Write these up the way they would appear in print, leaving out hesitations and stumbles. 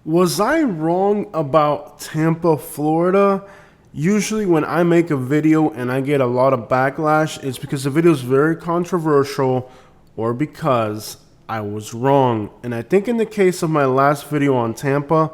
Was I wrong about Tampa, Florida? Usually, when I make a video and I get a lot of backlash, it's because the video is very controversial or because I was wrong. And I think in the case of my last video on Tampa,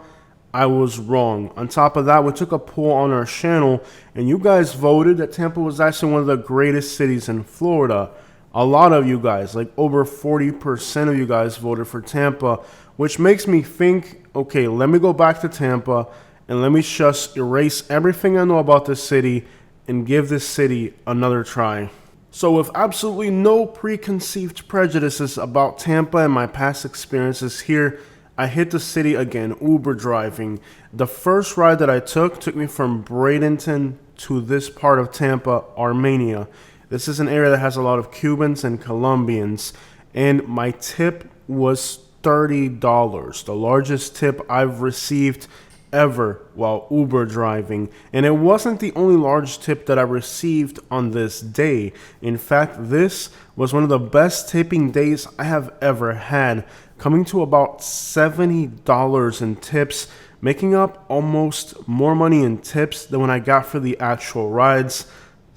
I was wrong. On top of that, we took a poll on our channel and you guys voted that Tampa was actually one of the greatest cities in Florida. A lot of you guys, like over 40% of you guys voted for Tampa, which makes me think, okay, let me go back to Tampa and let me just erase everything I know about this city and give this city another try. So with absolutely no preconceived prejudices about Tampa and my past experiences here, I hit the city again, Uber driving. The first ride that I took me from Bradenton to this part of Tampa, Armenia. This is an area that has a lot of Cubans and Colombians, and my tip was $30, the largest tip I've received ever while Uber driving. And it wasn't the only large tip that I received on this day. In fact, this was one of the best tipping days I have ever had, coming to about $70 in tips, making up almost more money in tips than when I got for the actual rides.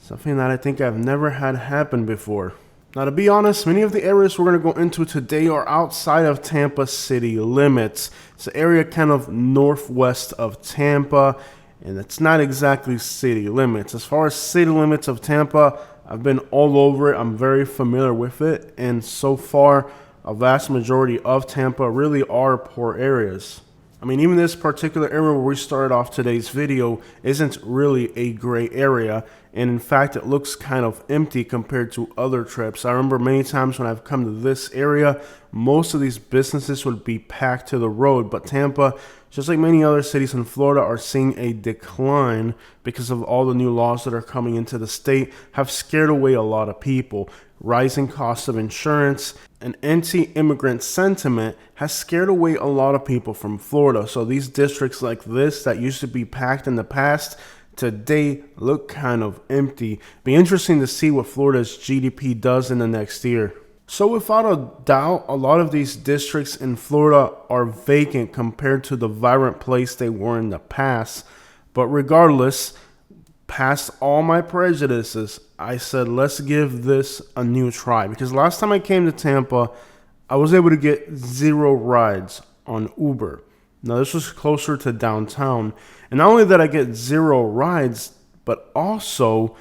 Something that I think I've never had happen before. Now, to be honest, many of the areas we're going to go into today are outside of Tampa city limits. It's an area kind of northwest of Tampa, and it's not exactly city limits. As far as city limits of Tampa, I've been all over it. I'm very familiar with it, and so far, a vast majority of Tampa really are poor areas. I mean, even this particular area where we started off today's video isn't really a gray area. And in fact, it looks kind of empty compared to other trips. I remember many times when I've come to this area, most of these businesses would be packed to the road. But Tampa, just like many other cities in Florida, are seeing a decline because of all the new laws that are coming into the state, have scared away a lot of people. Rising costs of insurance and anti-immigrant sentiment has scared away a lot of people from Florida. So these districts like this that used to be packed in the past, today look kind of empty. Be interesting to see what Florida's GDP does in the next year. So without a doubt, a lot of these districts in Florida are vacant compared to the vibrant place they were in the past. But regardless, past all my prejudices, I said, let's give this a new try. Because last time I came to Tampa, I was able to get 0 rides on Uber. Now, this was closer to downtown. And not only did I get 0 rides, but also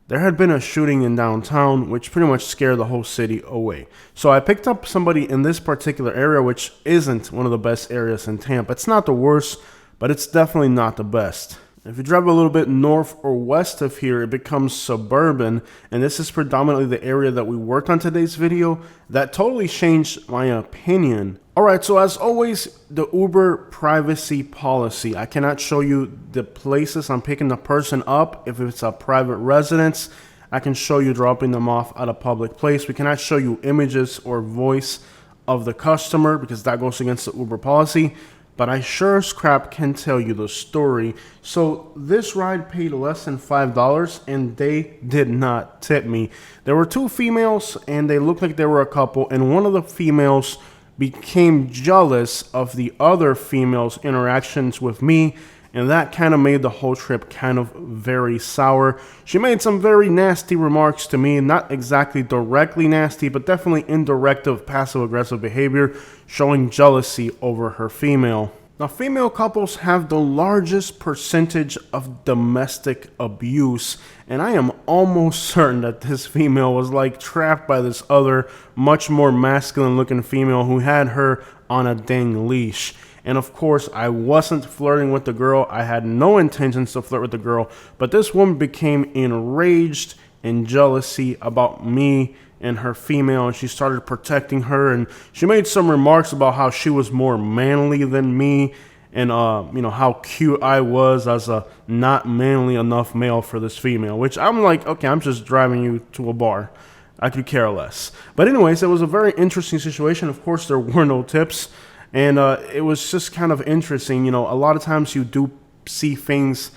there had been a shooting in downtown, which pretty much scared the whole city away. So I picked up somebody in this particular area, which isn't one of the best areas in Tampa. It's not the worst, but it's definitely not the best. If you drive a little bit north or west of here, it becomes Suburban, and this is predominantly the area that we worked on today's video. That totally changed my opinion. Alright, so as always, the Uber privacy policy. I cannot show you the places I'm picking the person up. If it's a private residence, I can show you dropping them off at a public place. We cannot show you images or voice of the customer because that goes against the Uber policy. But I sure as crap can tell you the story. So this ride paid less than $5 and they did not tip me. There were 2 females and they looked like they were a couple, and one of the females became jealous of the other female's interactions with me, and that kind of made the whole trip kind of very sour. She made some very nasty remarks to me, not exactly directly nasty, but definitely indirect of passive-aggressive behavior, showing jealousy over her female. Now, female couples have the largest percentage of domestic abuse, and I am almost certain that this female was like trapped by this other, much more masculine-looking female who had her on a dang leash. And of course, I wasn't flirting with the girl. I had no intentions to flirt with the girl, but this woman became enraged and jealousy about me and her female, and she started protecting her, and she made some remarks about how she was more manly than me, and how cute I was as a not manly enough male for this female, which I'm like, okay, I'm just driving you to a bar. I could care less. But anyways, it was a very interesting situation. Of course, there were no tips. And it was just kind of interesting. A lot of times you do see things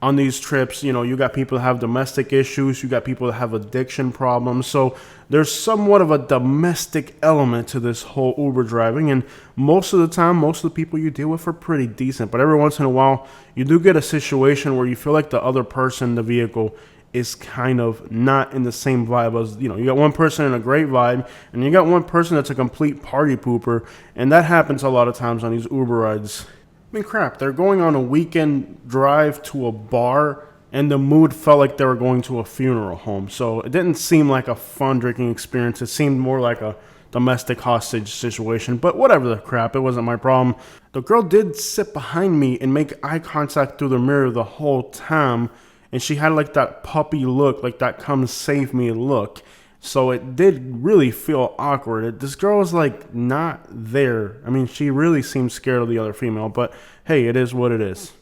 on these trips, you know, you got people that have domestic issues, you got people that have addiction problems. So there's somewhat of a domestic element to this whole Uber driving. And most of the time, most of the people you deal with are pretty decent. But every once in a while, you do get a situation where you feel like the other person in the vehicle is kind of not in the same vibe as, you know, you got one person in a great vibe and you got one person that's a complete party pooper. And that happens a lot of times on these Uber rides. I mean, crap, they're going on a weekend drive to a bar, and the mood felt like they were going to a funeral home. So it didn't seem like a fun drinking experience. It seemed more like a domestic hostage situation. But whatever the crap, it wasn't my problem. The girl did sit behind me and make eye contact through the mirror the whole time, and she had like that puppy look, like that come save me look. So it did really feel awkward. This girl was like not there. I mean, she really seemed scared of the other female, but hey, it is what it is.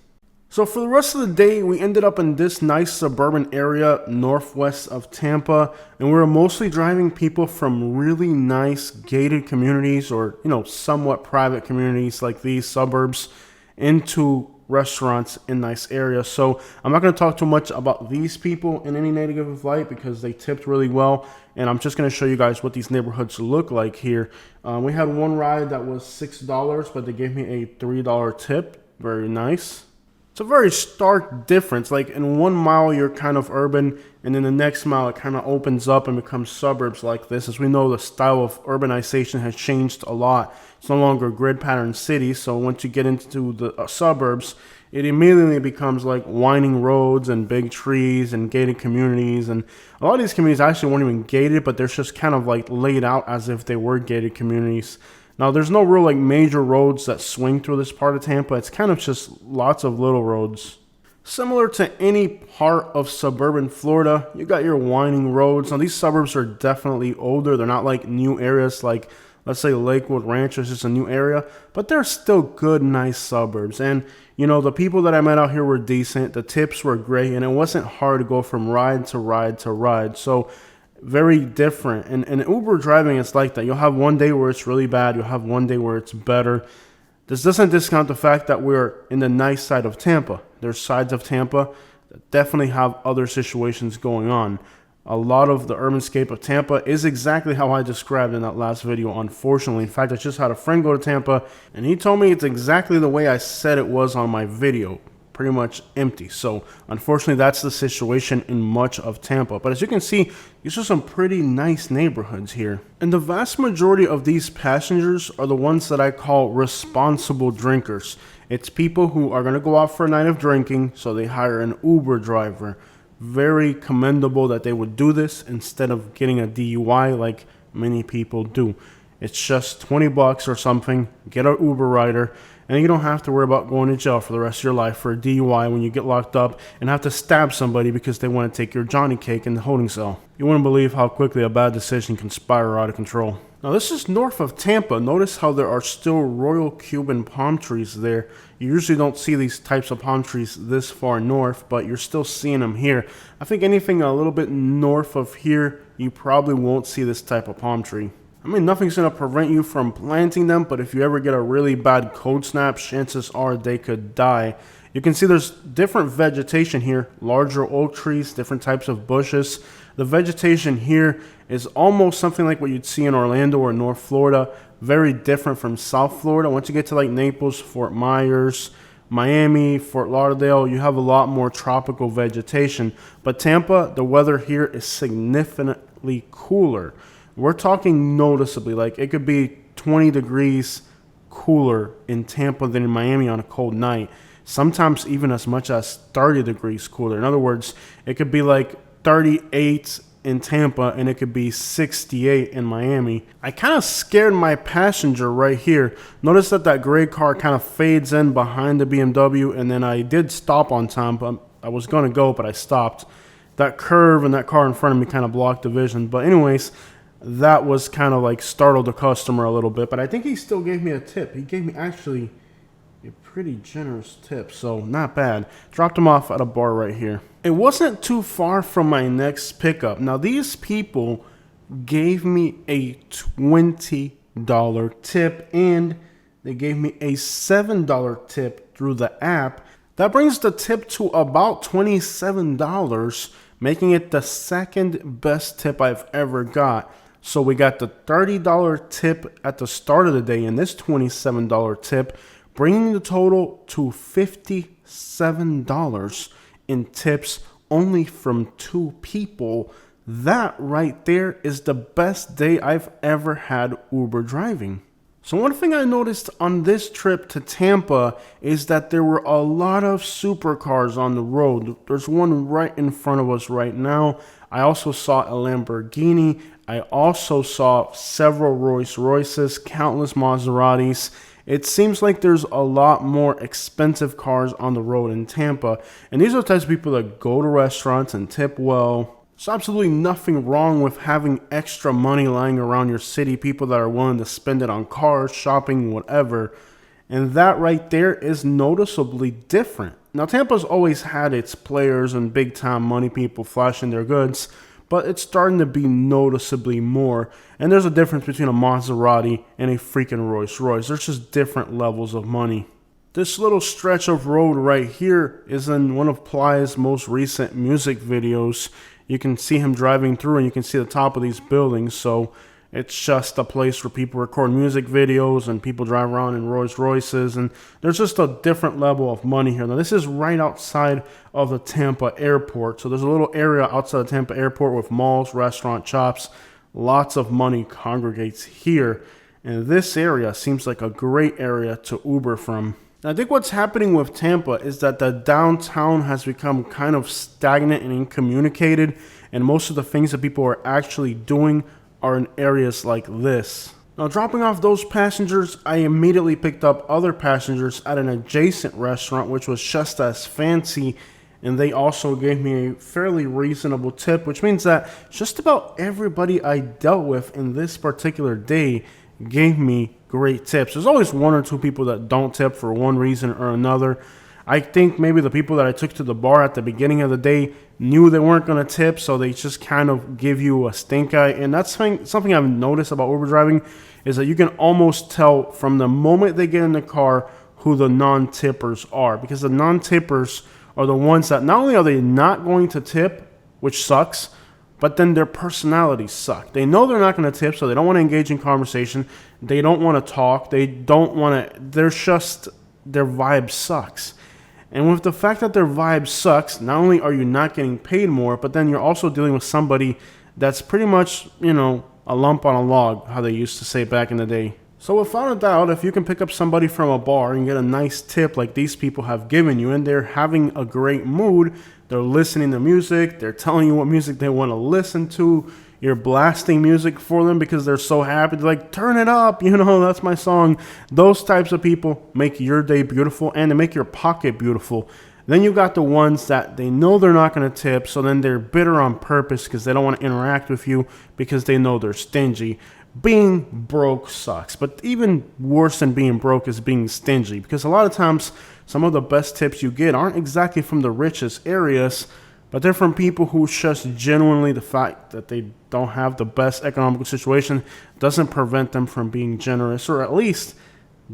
So for the rest of the day, we ended up in this nice suburban area northwest of Tampa, and we were mostly driving people from really nice gated communities or, you know, somewhat private communities like these suburbs into restaurants in nice areas. So I'm not going to talk too much about these people in any negative light because they tipped really well, and I'm just going to show you guys what these neighborhoods look like here. We had one ride that was $6, but they gave me a $3 tip. Very nice. It's a very stark difference. Like in 1 mile you're kind of urban, and then the next mile it kind of opens up and becomes suburbs like this. As we know, the style of urbanization has changed a lot. It's no longer grid pattern cities, so once you get into the suburbs, it immediately becomes like winding roads and big trees and gated communities. And a lot of these communities actually weren't even gated, but they're just kind of like laid out as if they were gated communities. Now, there's no real like major roads that swing through this part of Tampa. It's kind of just lots of little roads. Similar to any part of suburban Florida, you got your winding roads. Now, these suburbs are definitely older. They're not like new areas like, let's say, Lakewood Ranch is just a new area, but they're still good, nice suburbs. And, you know, the people that I met out here were decent. The tips were great, and it wasn't hard to go from ride to ride to ride. So very different. And Uber driving is like that. You'll have one day where it's really bad. You'll have one day where it's better. This doesn't discount the fact that we're in the nice side of Tampa. There's sides of Tampa that definitely have other situations going on. A lot of the urbanscape of Tampa is exactly how I described in that last video, unfortunately. In fact, I just had a friend go to Tampa, and he told me it's exactly the way I said it was on my video. Pretty much empty. So unfortunately, that's the situation in much of Tampa. But as you can see, these are some pretty nice neighborhoods here. And the vast majority of these passengers are the ones that I call responsible drinkers. It's people who are going to go out for a night of drinking, so they hire an Uber driver. Very commendable that they would do this instead of getting a DUI like many people do. It's just $20 or something. Get an Uber rider, and you don't have to worry about going to jail for the rest of your life for a DUI when you get locked up and have to stab somebody because they want to take your Johnny cake in the holding cell. You wouldn't believe how quickly a bad decision can spiral out of control. Now, this is north of Tampa. Notice how there are still Royal Cuban palm trees there. You usually don't see these types of palm trees this far north, but you're still seeing them here. I think anything a little bit north of here, you probably won't see this type of palm tree. I mean, nothing's going to prevent you from planting them, but if you ever get a really bad cold snap, chances are they could die. You can see there's different vegetation here, larger oak trees, different types of bushes. The vegetation here is almost something like what you'd see in Orlando or North Florida, very different from South Florida. Once you get to like Naples, Fort Myers, Miami, Fort Lauderdale, you have a lot more tropical vegetation. But Tampa, the weather here is significantly cooler. We're talking noticeably, like it could be 20 degrees cooler in Tampa than in Miami on a cold night. Sometimes even as much as 30 degrees cooler. In other words, it could be like 38 in Tampa and it could be 68 in Miami. I kind of scared my passenger right here. Notice that that gray car kind of fades in behind the BMW, and then I did stop on time, but I was going to go, but I stopped. That curve and that car in front of me kind of blocked the vision. But anyways, that was kind of like startled the customer a little bit, but I think he still gave me a tip. He gave me actually a pretty generous tip, so not bad. Dropped him off at a bar right here. It wasn't too far from my next pickup. Now, these people gave me a $20 tip, and they gave me a $7 tip through the app That brings the tip to about $27, making it the second best tip I've ever got. So we got the $30 tip at the start of the day and this $27 tip, bringing the total to $57 in tips only from 2 people. That right there is the best day I've ever had Uber driving. So one thing I noticed on this trip to Tampa is that there were a lot of supercars on the road. There's one right in front of us right now. I also saw a Lamborghini. I also saw several Rolls Royces, countless Maseratis. It seems like there's a lot more expensive cars on the road in Tampa. And these are the types of people that go to restaurants and tip well. There's absolutely nothing wrong with having extra money lying around your city, people that are willing to spend it on cars, shopping, whatever. And that right there is noticeably different. Now, Tampa's always had its players and big time money people flashing their goods, but it's starting to be noticeably more. And there's a difference between a Maserati and a freaking Rolls Royce. There's just different levels of money. This little stretch of road right here is in one of Ply's most recent music videos. You can see him driving through and you can see the top of these buildings. So it's just a place where people record music videos and people drive around in Rolls Royces. And there's just a different level of money here. Now, this is right outside of the Tampa airport. So there's a little area outside the Tampa airport with malls, restaurant, shops. Lots of money congregates here. And this area seems like a great area to Uber from. I think what's happening with Tampa is that the downtown has become kind of stagnant and incommunicated, and most of the things that people are actually doing are in areas like this. Now, dropping off those passengers, I immediately picked up other passengers at an adjacent restaurant, which was just as fancy, and they also gave me a fairly reasonable tip, which means that just about everybody I dealt with in this particular day gave me great tips. There's always 1 or 2 people that don't tip for one reason or another. I think maybe the people that I took to the bar at the beginning of the day knew they weren't going to tip, so they just kind of give you a stink eye. And that's something I've noticed about Uber driving is that you can almost tell from the moment they get in the car who the non-tippers are, because the non-tippers are the ones that not only are they not going to tip, which sucks, but then their personalities suck. They know they're not going to tip, so they don't want to engage in conversation. They don't want to talk. They don't want to. Their vibe sucks. And with the fact that their vibe sucks, not only are you not getting paid more, but then you're also dealing with somebody that's pretty much, a lump on a log, how they used to say back in the day. So without a doubt, if you can pick up somebody from a bar and get a nice tip like these people have given you, and they're having a great mood, they're listening to music, they're telling you what music they want to listen to, you're blasting music for them because they're so happy, they're like, turn it up, that's my song. Those types of people make your day beautiful and they make your pocket beautiful. Then you got the ones that they know they're not going to tip, so then they're bitter on purpose because they don't want to interact with you because they know they're stingy. Being broke sucks, but even worse than being broke is being stingy, because a lot of times some of the best tips you get aren't exactly from the richest areas, but they're from people who just genuinely, the fact that they don't have the best economical situation doesn't prevent them from being generous, or at least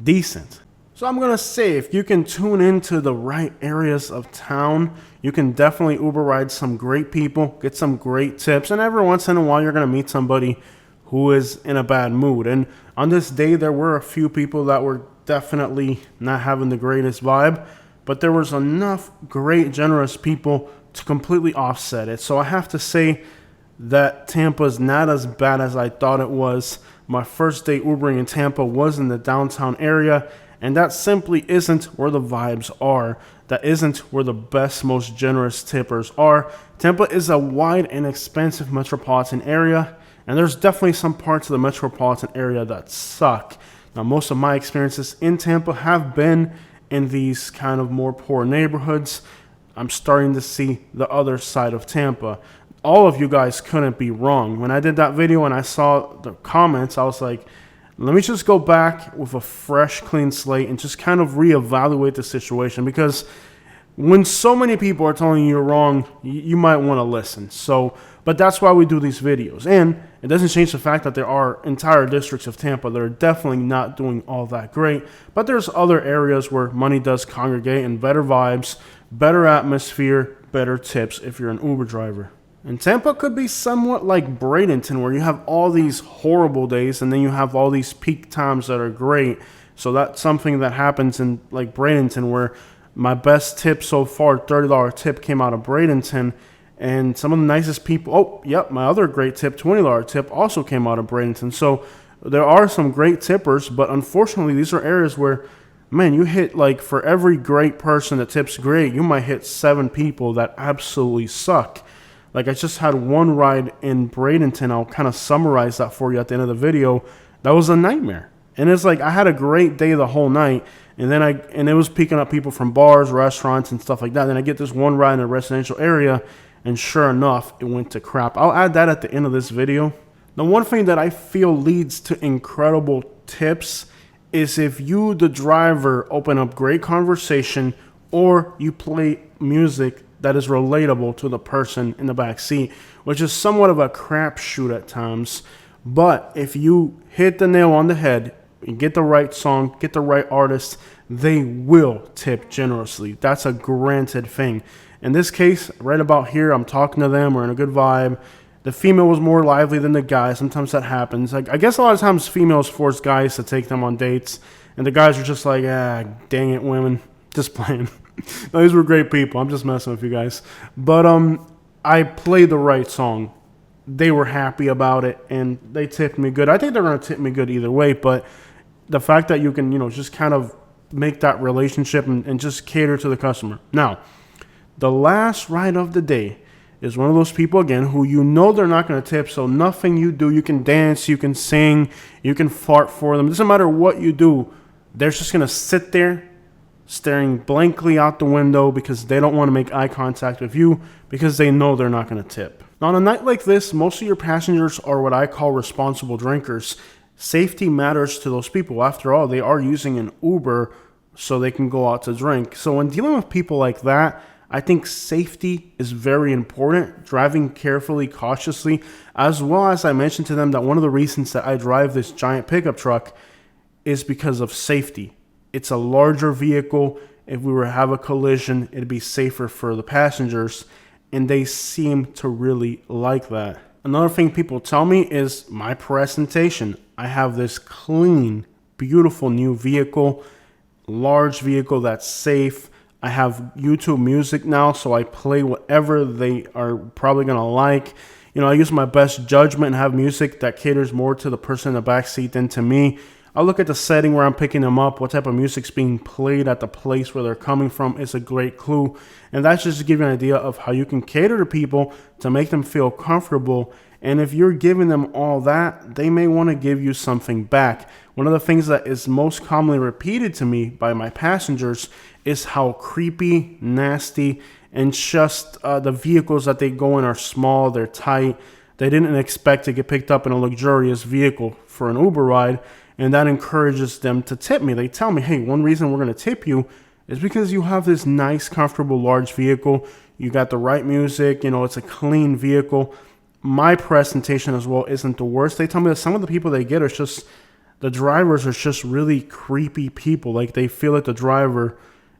decent. So I'm going to say, if you can tune into the right areas of town, you can definitely Uber ride some great people, get some great tips, and every once in a while you're going to meet somebody who is in a bad mood. And on this day, there were a few people that were definitely not having the greatest vibe, but there was enough great, generous people to completely offset it. So I have to say that Tampa's not as bad as I thought it was. My first day Ubering in Tampa was in the downtown area, and that simply isn't where the vibes are. That isn't where the best, most generous tippers are. Tampa is a wide and expensive metropolitan area, and there's definitely some parts of the metropolitan area that suck. Now, most of my experiences in Tampa have been in these kind of more poor neighborhoods. I'm starting to see the other side of Tampa. All of you guys couldn't be wrong. When I did that video and I saw the comments, I was like, let me just go back with a fresh, clean slate and just kind of reevaluate the situation, because when so many people are telling you you're wrong, you might want to listen. So But that's why we do these videos. And it doesn't change the fact that there are entire districts of Tampa that are definitely not doing all that great. But there's other areas where money does congregate and better vibes, better atmosphere, better tips if you're an Uber driver. And Tampa could be somewhat like Bradenton, where you have all these horrible days and then you have all these peak times that are great. So that's something that happens in like Bradenton, where my best tip so far, $30 tip, came out of Bradenton. And some of the nicest people, oh, yep, my other great tip, $20 tip, also came out of Bradenton. So there are some great tippers, but unfortunately, these are areas where, man, you hit, like, for every great person that tips great, you might hit 7 people that absolutely suck. Like, I just had one ride in Bradenton. I'll kind of summarize that for you at the end of the video. That was a nightmare. And it's like I had a great day the whole night, and then it was picking up people from bars, restaurants, and stuff like that. Then I get this one ride in a residential area, and sure enough, it went to crap. I'll add that at the end of this video. The one thing that I feel leads to incredible tips is if you, the driver, open up great conversation, or you play music that is relatable to the person in the back seat, which is somewhat of a crapshoot at times. But if you hit the nail on the head, you get the right song, get the right artist, they will tip generously. That's a granted thing. In this case, right about here, I'm talking to them, we're in a good vibe. The female was more lively than the guy. Sometimes that happens. Like, I guess a lot of times females force guys to take them on dates, and the guys are just like, dang it, women. Just playing. No, these were great people. I'm just messing with you guys. But I played the right song. They were happy about it, and they tipped me good. I think they're going to tip me good either way, but the fact that you can, just kind of make that relationship and just cater to the customer. Now, the last ride of the day is one of those people, again, who they're not going to tip, so nothing you do, you can dance, you can sing, you can fart for them. It doesn't matter what you do. They're just going to sit there staring blankly out the window because they don't want to make eye contact with you because they know they're not going to tip. Now, on a night like this, most of your passengers are what I call responsible drinkers. Safety matters to those people. After all, they are using an Uber so they can go out to drink. So when dealing with people like that, I think safety is very important, driving carefully, cautiously, as well as I mentioned to them that one of the reasons that I drive this giant pickup truck is because of safety. It's a larger vehicle. If we were to have a collision, it'd be safer for the passengers, and they seem to really like that. Another thing people tell me is my presentation. I have this clean, beautiful new vehicle, large vehicle that's safe. I have YouTube music now, so I play whatever they are probably going to like. I use my best judgment and have music that caters more to the person in the back seat than to me. I look at the setting where I'm picking them up, what type of music's being played at the place where they're coming from is a great clue. And that's just to give you an idea of how you can cater to people to make them feel comfortable. And if you're giving them all that, they may want to give you something back. One of the things that is most commonly repeated to me by my passengers is how creepy, nasty, and just the vehicles that they go in are small, they're tight. They didn't expect to get picked up in a luxurious vehicle for an Uber ride, and that encourages them to tip me. They tell me, hey, one reason we're going to tip you is because you have this nice, comfortable, large vehicle. You got the right music, it's a clean vehicle. My presentation as well isn't the worst. They tell me that some of the people they get are just, the drivers are just really creepy people. Like, they feel like the driver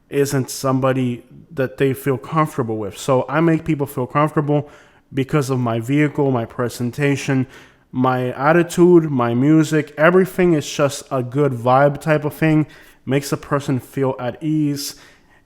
isn't somebody that they feel comfortable with. So I make people feel comfortable because of my vehicle, my presentation, my attitude, my music. Everything is just a good vibe type of thing. Makes a person feel at ease.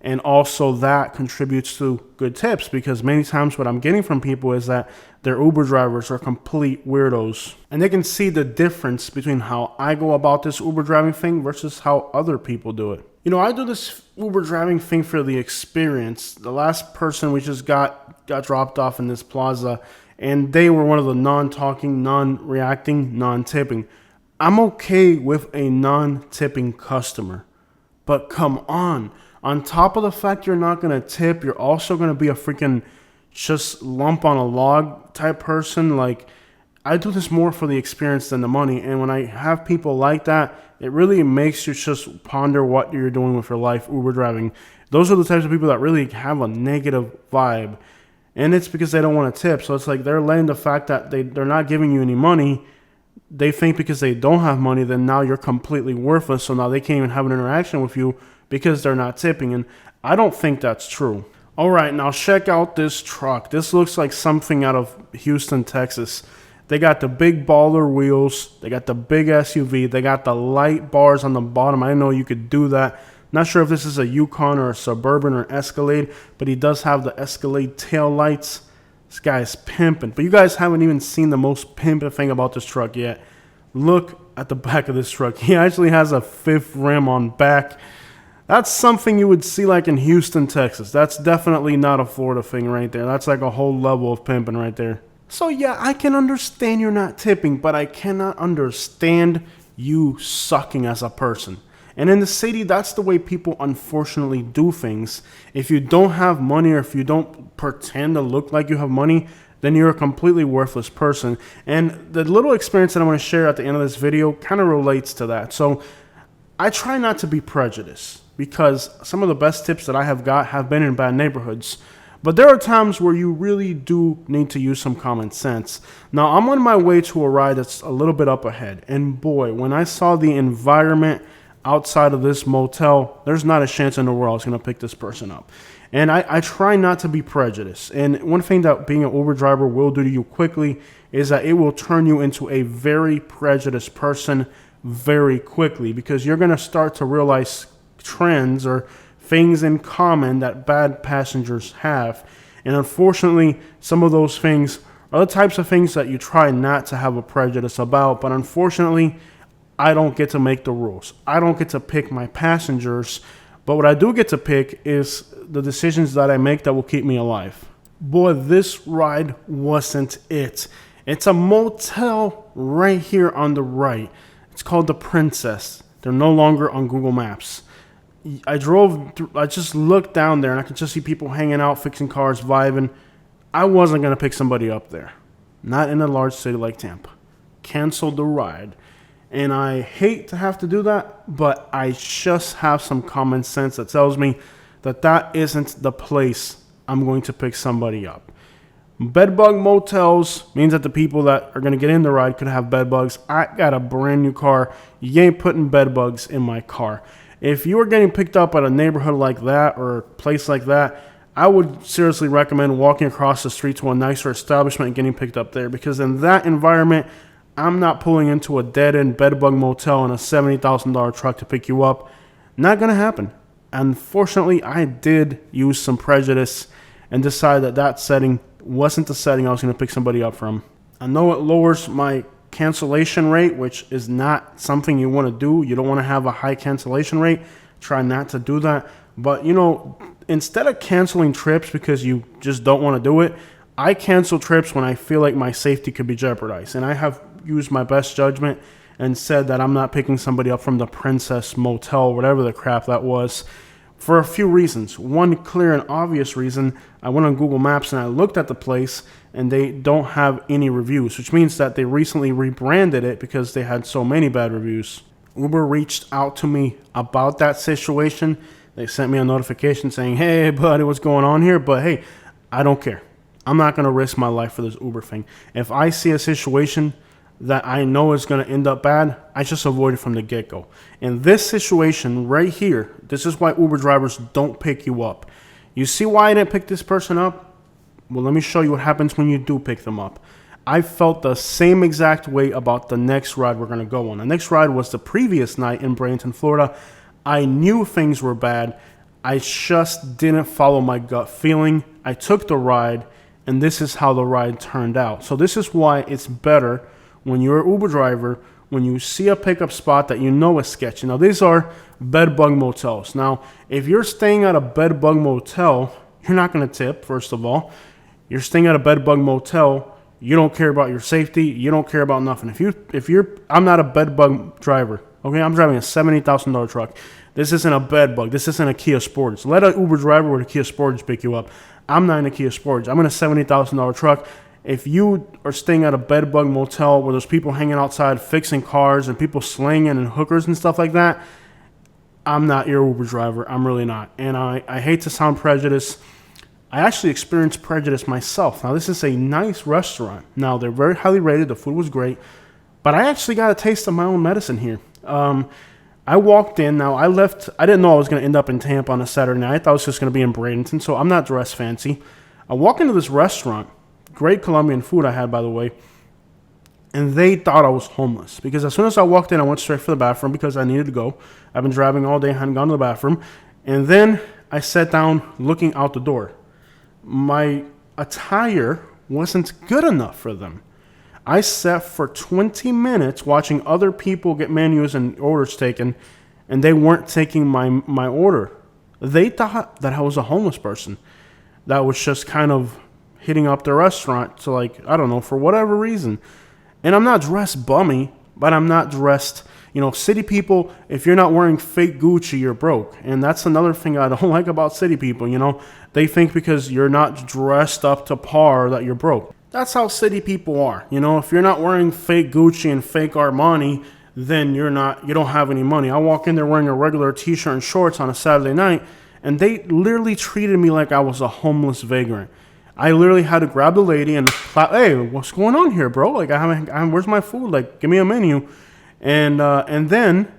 And also that contributes to good tips, because many times what I'm getting from people is that their Uber drivers are complete weirdos. And they can see the difference between how I go about this Uber driving thing versus how other people do it. I do this Uber driving thing for the experience. The last person we just got dropped off in this plaza, and they were one of the non-talking, non-reacting, non-tipping. I'm okay with a non-tipping customer, but come on. On top of the fact you're not going to tip, you're also going to be a freaking just lump on a log type person. Like, I do this more for the experience than the money. And when I have people like that, it really makes you just ponder what you're doing with your life, Uber driving. Those are the types of people that really have a negative vibe. And it's because they don't want to tip. So it's like they're letting the fact that they're not giving you any money. They think because they don't have money, then now you're completely worthless. So now they can't even have an interaction with you because they're not tipping. And I don't think that's true. All right, now check out this truck. This looks like something out of Houston, Texas. They got the big baller wheels. They got the big SUV. They got the light bars on the bottom. I didn't know you could do that. Not sure if this is a Yukon or a Suburban or Escalade, but he does have the Escalade tail lights. This guy's pimping. But you guys haven't even seen the most pimping thing about this truck yet. Look at the back of this truck. He actually has a fifth rim on back. That's something you would see like in Houston, Texas. That's definitely not a Florida thing right there. That's like a whole level of pimping right there. So yeah, I can understand you're not tipping, but I cannot understand you sucking as a person. And in the city, that's the way people unfortunately do things. If you don't have money or if you don't pretend to look like you have money, then you're a completely worthless person. And the little experience that I'm going to share at the end of this video kind of relates to that. So I try not to be prejudiced because some of the best tips that I have got have been in bad neighborhoods. But there are times where you really do need to use some common sense. Now, I'm on my way to a ride that's a little bit up ahead. And boy, when I saw the environment outside of this motel, there's not a chance in the world I was going to pick this person up. And I try not to be prejudiced. And one thing that being an Uber driver will do to you quickly is that it will turn you into a very prejudiced person very quickly, because you're going to start to realize trends or things in common that bad passengers have. And unfortunately, some of those things are the types of things that you try not to have a prejudice about. But unfortunately, I don't get to make the rules. I don't get to pick my passengers. But what I do get to pick is the decisions that I make that will keep me alive. Boy, this ride wasn't it. It's a motel right here on the right. It's called the Princess. They're no longer on Google Maps. I just looked down there and I could just see people hanging out, fixing cars, vibing. I wasn't going to pick somebody up there. Not in a large city like Tampa. Canceled the ride. And I hate to have to do that, but I just have some common sense that tells me that that isn't the place I'm going to pick somebody up. Bedbug motels means that the people that are going to get in the ride could have bedbugs. I got a brand new car. You ain't putting bedbugs in my car. If you are getting picked up at a neighborhood like that or a place like that, I would seriously recommend walking across the street to a nicer establishment and getting picked up there, because in that environment, I'm not pulling into a dead-end bedbug motel in a $70,000 truck to pick you up. Not going to happen. Unfortunately, I did use some prejudice and decide that that setting wasn't the setting I was going to pick somebody up from. I know it lowers my cancellation rate, which is not something you want to do. You don't want to have a high cancellation rate. Try not to do that. But, you know, instead of canceling trips because you just don't want to do it, I cancel trips when I feel like my safety could be jeopardized. And I have used my best judgment and said that I'm not picking somebody up from the Princess Motel, whatever the crap that was, for a few reasons. One clear and obvious reason, I went on Google Maps and I looked at the place and they don't have any reviews, which means that they recently rebranded it because they had so many bad reviews. Uber reached out to me about that situation. They sent me a notification saying, hey, buddy, what's going on here? But hey, I don't care. I'm not going to risk my life for this Uber thing. If I see a situation that I know is going to end up bad, I just avoid it from the get-go. In this situation right here, this is why Uber drivers don't pick you up. You see why I didn't pick this person up? Well, let me show you what happens when you do pick them up. I felt the same exact way about the next ride we're going to go on. The next ride was the previous night in Bradenton, Florida. I knew things were bad. I just didn't follow my gut feeling. I took the ride, and this is how the ride turned out. So this is why it's better when you're an Uber driver, when you see a pickup spot that you know is sketchy. Now, these are bedbug motels. Now, if you're staying at a bedbug motel, you're not going to tip, first of all. You're staying at a bedbug motel, you don't care about your safety, you don't care about nothing. I'm not a bedbug driver, okay? I'm driving a $70,000 truck. This isn't a bedbug. This isn't a Kia Sportage. Let an Uber driver with a Kia Sportage pick you up. I'm not in a Kia Sportage. I'm in a $70,000 truck. If you are staying at a bedbug motel where there's people hanging outside fixing cars and people slinging and hookers and stuff like that, I'm not your Uber driver. I'm really not. And I hate to sound prejudiced. I actually experienced Prejudice myself. Now, this is a nice restaurant. Now, they're very highly rated. The food was great. But I actually got a taste of my own medicine here. I walked in. Now, I didn't know I was going to end up in Tampa on a Saturday night. I thought I was just going to be in Bradenton, so I'm not dressed fancy. I walk into this restaurant. Great Colombian food I had, by the way. And they thought I was homeless. Because as soon as I walked in, I went straight for the bathroom because I needed to go. I've been driving all day, hadn't gone to the bathroom. And then I sat down looking out the door. My attire wasn't good enough for them. I sat for 20 minutes watching other people get menus and orders taken, and they weren't taking my order. They thought that I was a homeless person that was just kind of hitting up the restaurant to, like, I don't know, for whatever reason. And I'm not dressed bummy, but I'm not dressed, city people, if you're not wearing fake Gucci, you're broke. And that's another thing I don't like about city people, They think because you're not dressed up to par that you're broke. That's how city people are. If you're not wearing fake Gucci and fake Armani, then you don't have any money. I walk in there wearing a regular t-shirt and shorts on a Saturday night, and they literally treated me like I was a homeless vagrant. I literally had to grab the lady and clap, hey, what's going on here, bro? Like, where's my food? Like, give me a menu. And then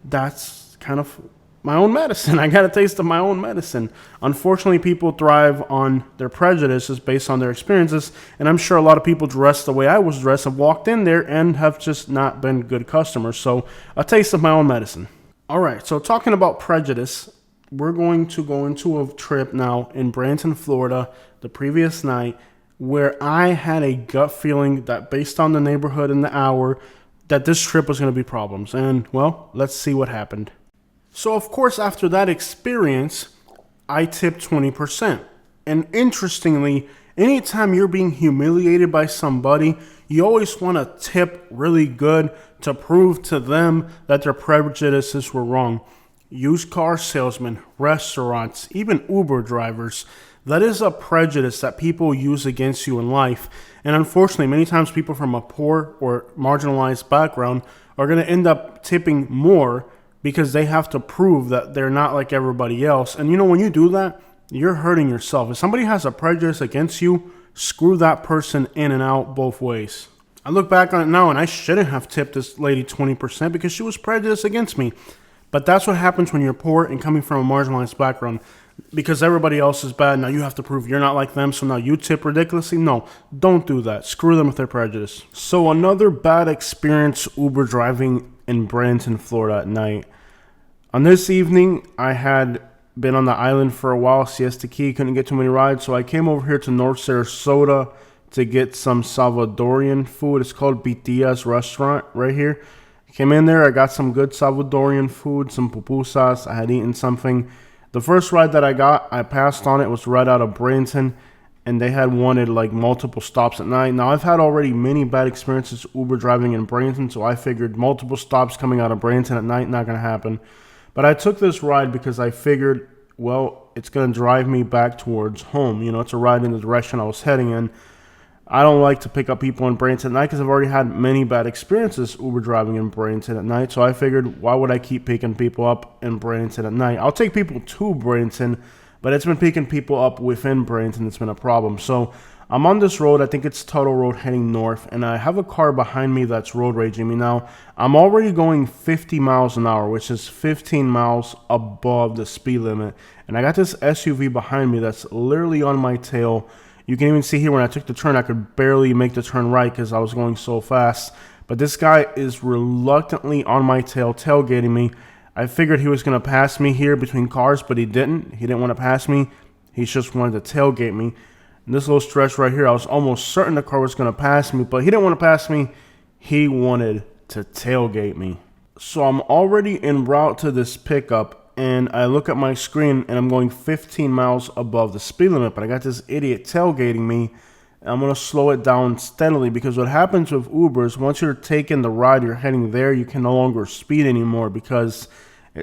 that's kind of my own medicine. I got a taste of my own medicine. Unfortunately, people thrive on their prejudices based on their experiences, and I'm sure a lot of people dressed the way I was dressed have walked in there and have just not been good customers. So, a taste of my own medicine. All right, so talking about prejudice, we're going to go into a trip now in Bradenton, Florida, the previous night, where I had a gut feeling that based on the neighborhood and the hour, that this trip was going to be problems. And, well, let's see what happened. So, of course, after that experience, I tipped 20%. And interestingly, anytime you're being humiliated by somebody, you always want to tip really good to prove to them that their prejudices were wrong. Used car salesmen, restaurants, even Uber drivers, that is a prejudice that people use against you in life. And unfortunately, many times people from a poor or marginalized background are going to end up tipping more because they have to prove that they're not like everybody else. And when you do that, you're hurting yourself. If somebody has a prejudice against you, screw that person in and out both ways. I look back on it now and I shouldn't have tipped this lady 20% because she was prejudiced against me. But that's what happens when you're poor and coming from a marginalized background. Because everybody else is bad, now you have to prove you're not like them, so now you tip ridiculously? No, don't do that. Screw them with their prejudice. So another bad experience Uber driving in Bradenton, Florida at night. On this evening, I had been on the island for a while, Siesta Key, couldn't get too many rides, so I came over here to North Sarasota to get some Salvadorian food. It's called Bitia's restaurant right here. Came in there, I got some good Salvadorian food, some pupusas. I had eaten something. The first ride that I got, I passed on it, was right out of Bradenton, and they had wanted like multiple stops at night. Now, I've had already many bad experiences Uber driving in Bradenton, so I figured multiple stops coming out of Bradenton at night, not going to happen. But I took this ride because I figured, well, it's going to drive me back towards home. It's a ride in the direction I was heading in. I don't like to pick up people in Bradenton at night because I've already had many bad experiences Uber driving in Bradenton at night. So I figured, why would I keep picking people up in Bradenton at night? I'll take people to Bradenton, but it's been picking people up within Bradenton that's been a problem. So I'm on this road. I think it's Tuttle Road heading north, and I have a car behind me that's road raging me. Now, I'm already going 50 miles an hour, which is 15 miles above the speed limit. And I got this SUV behind me that's literally on my tail. You can even see here when I took the turn, I could barely make the turn right because I was going so fast. But this guy is reluctantly on my tail, tailgating me. I figured he was going to pass me here between cars, but he didn't. He didn't want to pass me. He just wanted to tailgate me. And this little stretch right here, I was almost certain the car was going to pass me, but he didn't want to pass me. He wanted to tailgate me. So I'm already en route to this pickup. And I look at my screen and I'm going 15 miles above the speed limit, but I got this idiot tailgating me. And I'm going to slow it down steadily because what happens with Ubers, once you're taking the ride, you're heading there, you can no longer speed anymore because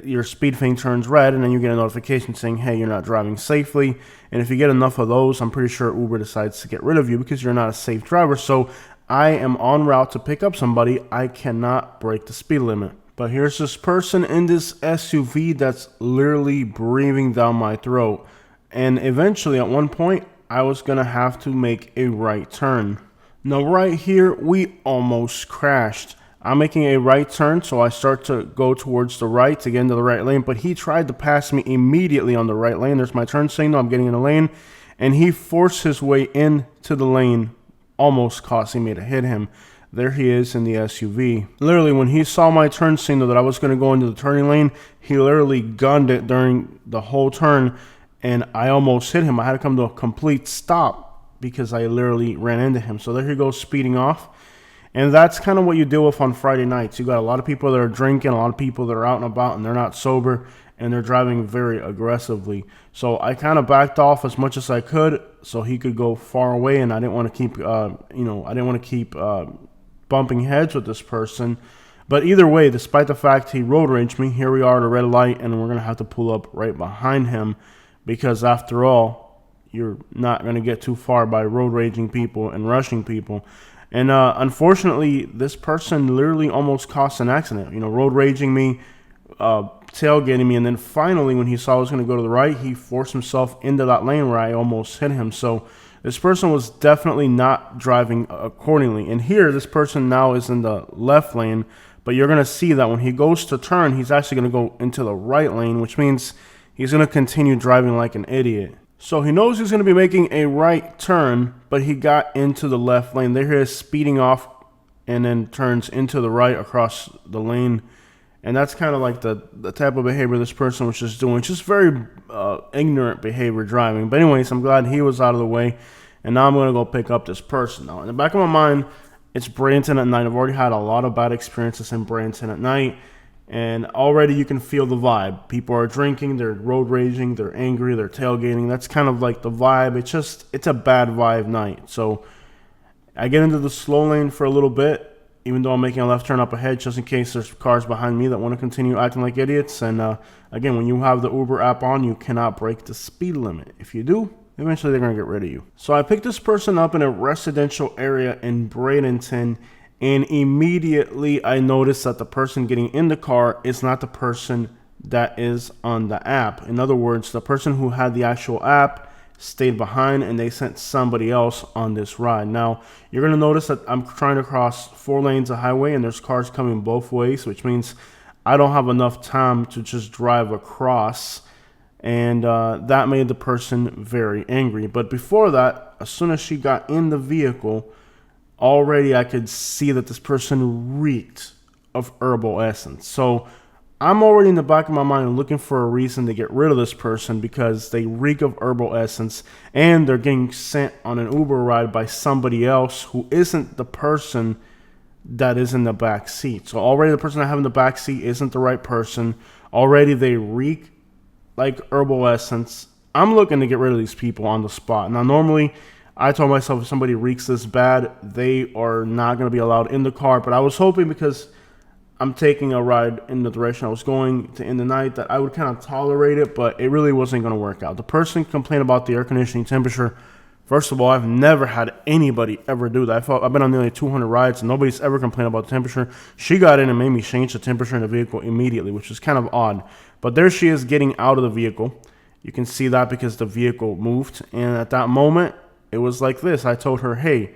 your speed thing turns red and then you get a notification saying, hey, you're not driving safely. And if you get enough of those, I'm pretty sure Uber decides to get rid of you because you're not a safe driver. So I am en route to pick up somebody. I cannot break the speed limit. But here's this person in this SUV that's literally breathing down my throat. And eventually, at one point, I was going to have to make a right turn. Now, right here, we almost crashed. I'm making a right turn, so I start to go towards the right to get into the right lane, but he tried to pass me immediately on the right lane. There's my turn signal. I'm getting in the lane, and he forced his way into the lane, almost causing me to hit him. There he is in the SUV. Literally, when he saw my turn signal that I was going to go into the turning lane, he literally gunned it during the whole turn, and I almost hit him. I had to come to a complete stop because I literally ran into him. So there he goes, speeding off. And that's kind of what you deal with on Friday nights. You got a lot of people that are drinking, a lot of people that are out and about, and they're not sober, and they're driving very aggressively. So I kind of backed off as much as I could so he could go far away, and I didn't want to keep, bumping heads with this person. But either way, despite the fact he road raged me, here we are at a red light, and we're going to have to pull up right behind him because after all, you're not going to get too far by road raging people and rushing people. And unfortunately, this person literally almost caused an accident. Road raging me, tailgating me, and then finally, when he saw I was going to go to the right, he forced himself into that lane where I almost hit him. So this person was definitely not driving accordingly. And here, this person now is in the left lane, but you're going to see that when he goes to turn, he's actually going to go into the right lane, which means he's going to continue driving like an idiot. So he knows he's going to be making a right turn, but he got into the left lane. There he is speeding off and then turns into the right across the lane. And that's kind of like the type of behavior this person was just doing. Just very ignorant behavior driving. But anyways, I'm glad he was out of the way. And now I'm going to go pick up this person. Now, in the back of my mind, it's Bradenton at night. I've already had a lot of bad experiences in Bradenton at night. And already you can feel the vibe. People are drinking, they're road raging, they're angry, they're tailgating. That's kind of like the vibe. It's a bad vibe night. So I get into the slow lane for a little bit, even though I'm making a left turn up ahead, just in case there's cars behind me that want to continue acting like idiots. And again, when you have the Uber app on, you cannot break the speed limit. If you do, eventually they're going to get rid of you. So I picked this person up in a residential area in Bradenton, and immediately I noticed that the person getting in the car is not the person that is on the app. In other words, the person who had the actual app stayed behind and they sent somebody else on this ride. Now, you're going to notice that I'm trying to cross 4 lanes of highway and there's cars coming both ways, which means I don't have enough time to just drive across. And that made the person very angry. But before that, as soon as she got in the vehicle, already I could see that this person reeked of herbal essence. So I'm already in the back of my mind looking for a reason to get rid of this person because they reek of herbal essence and they're getting sent on an Uber ride by somebody else who isn't the person that is in the back seat. So already the person I have in the back seat isn't the right person. Already they reek like herbal essence. I'm looking to get rid of these people on the spot. Now normally I told myself if somebody reeks this bad, they are not going to be allowed in the car. But I was hoping because I'm taking a ride in the direction I was going to end the night that I would kind of tolerate it, but it really wasn't going to work out. The person complained about the air conditioning temperature. First of all, I've never had anybody ever do that. I've been on nearly 200 rides and nobody's ever complained about the temperature. She got in and made me change the temperature in the vehicle immediately, which is kind of odd. But there she is getting out of the vehicle. You can see that because the vehicle moved. And at that moment, it was like this. I told her, hey,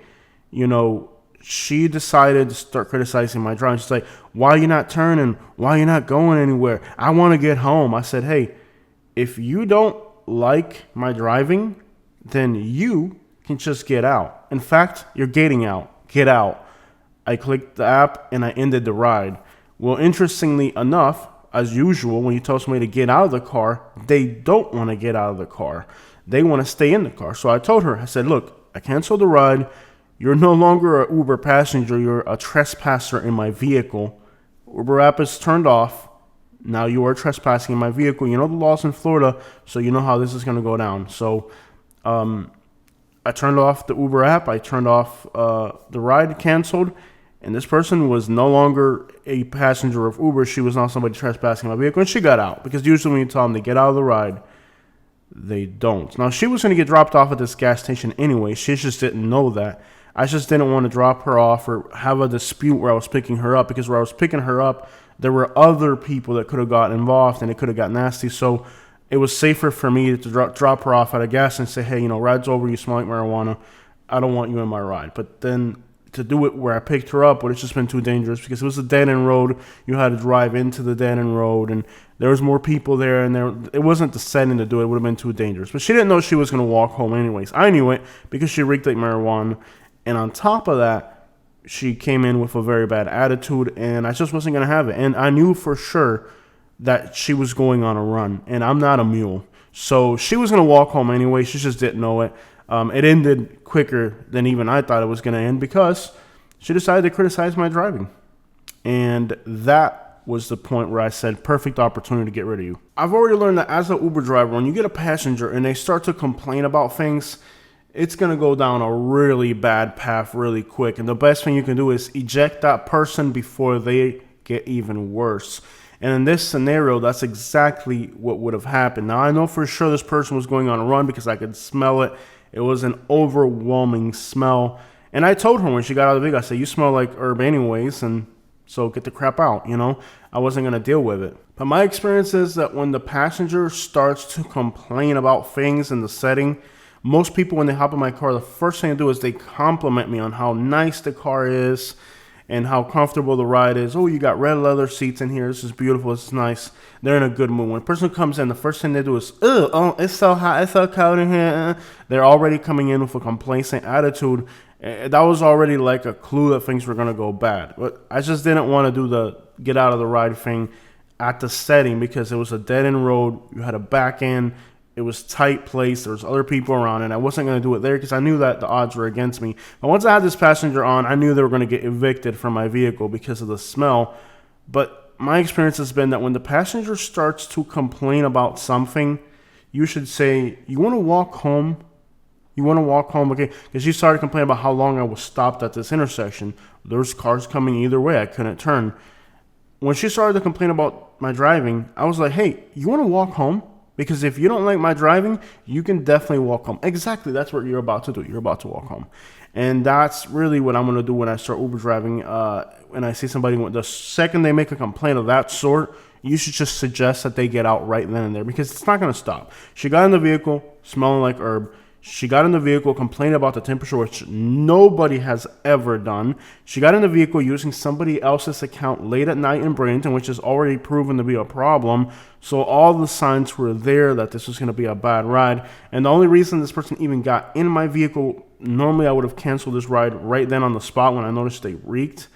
she decided to start criticizing my driving. She's like, why are you not turning? Why are you not going anywhere? I want to get home. I said, hey, if you don't like my driving, then you can just get out. In fact, you're getting out. Get out. I clicked the app and I ended the ride. Well, interestingly enough, as usual, when you tell somebody to get out of the car, they don't want to get out of the car. They want to stay in the car. So I told her, I said, look, I canceled the ride. You're no longer an Uber passenger. You're a trespasser in my vehicle. Uber app is turned off. Now you are trespassing in my vehicle. You know the laws in Florida, so you know how this is going to go down. So I turned off the Uber app. I turned off the ride, canceled. And this person was no longer a passenger of Uber. She was now somebody trespassing in my vehicle. And she got out. Because usually when you tell them to get out of the ride, they don't. Now, she was going to get dropped off at this gas station anyway. She just didn't know that. I just didn't want to drop her off or have a dispute where I was picking her up. Because where I was picking her up, there were other people that could have gotten involved and it could have got nasty. So it was safer for me to drop her off at a gas and say, hey, you know, ride's over, you smell like marijuana, I don't want you in my ride. But then to do it where I picked her up would have just been too dangerous because it was a dead-end road. You had to drive into the dead-end road, and there was more people there, and it wasn't the setting to do it. It would have been too dangerous. But she didn't know she was going to walk home anyways. I knew it because she reeked like marijuana. And on top of that, she came in with a very bad attitude, and I just wasn't going to have it. And I knew for sure that she was going on a run, and I'm not a mule. So she was going to walk home anyway. She just didn't know it. It ended quicker than even I thought it was going to end because she decided to criticize my driving. And that was the point where I said, perfect opportunity to get rid of you. I've already learned that as an Uber driver, when you get a passenger and they start to complain about things, it's going to go down a really bad path really quick. And the best thing you can do is eject that person before they get even worse. And in this scenario, that's exactly what would have happened. Now, I know for sure this person was going on a run because I could smell it. It was an overwhelming smell. And I told her when she got out of the vehicle, I said, you smell like herb anyways, and so get the crap out, you know? I wasn't going to deal with it. But my experience is that when the passenger starts to complain about things in the setting, most people, when they hop in my car, the first thing they do is they compliment me on how nice the car is and how comfortable the ride is. Oh, you got red leather seats in here. This is beautiful. This is nice. They're in a good mood. When a person comes in, the first thing they do is, oh, it's so hot. It's so cold in here. They're already coming in with a complacent attitude. That was already like a clue that things were going to go bad. But I just didn't want to do the get out of the ride thing at the setting because it was a dead-end road. You had a back end. It was tight place. There was other people around, and I wasn't going to do it there because I knew that the odds were against me. But once I had this passenger on, I knew they were going to get evicted from my vehicle because of the smell. But my experience has been that when the passenger starts to complain about something, you should say, you want to walk home? You want to walk home? Okay, because she started complaining about how long I was stopped at this intersection. There's cars coming either way. I couldn't turn. When she started to complain about my driving, I was like, hey, you want to walk home? Because if you don't like my driving, you can definitely walk home. Exactly, that's what you're about to do. You're about to walk home. And that's really what I'm going to do when I start Uber driving. When I see somebody, the second they make a complaint of that sort, you should just suggest that they get out right then and there because it's not going to stop. She got in the vehicle smelling like herb. She got in the vehicle, complained about the temperature, which nobody has ever done. She got in the vehicle using somebody else's account late at night in Bradenton, which is already proven to be a problem. So all the signs were there that this was going to be a bad ride. And the only reason this person even got in my vehicle, normally I would have canceled this ride right then on the spot when I noticed they reeked,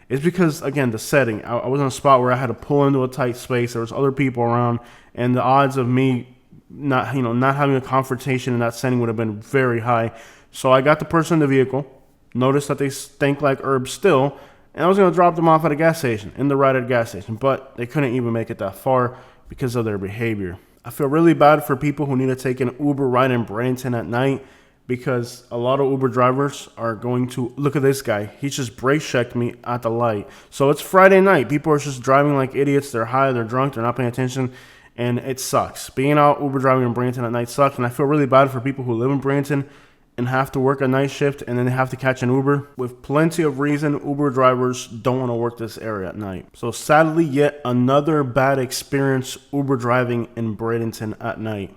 is because, again, the setting. I was in a spot where I had to pull into a tight space. There was other people around, and the odds of me not having a confrontation in that setting would have been very high. So I got the person in the vehicle, noticed that they stink like herbs still, and I was going to drop them off at a gas station, in the ride at a gas station, but they couldn't even make it that far because of their behavior. I feel really bad for people who need to take an Uber ride in Bradenton at night because a lot of Uber drivers are going to, look at this guy, he just brake checked me at the light. So it's Friday night. People are just driving like idiots. They're high, they're drunk, they're not paying attention. And it sucks. Being out Uber driving in Bradenton at night sucks. And I feel really bad for people who live in Bradenton and have to work a night shift and then they have to catch an Uber. With plenty of reason, Uber drivers don't want to work this area at night. So sadly, yet another bad experience Uber driving in Bradenton at night.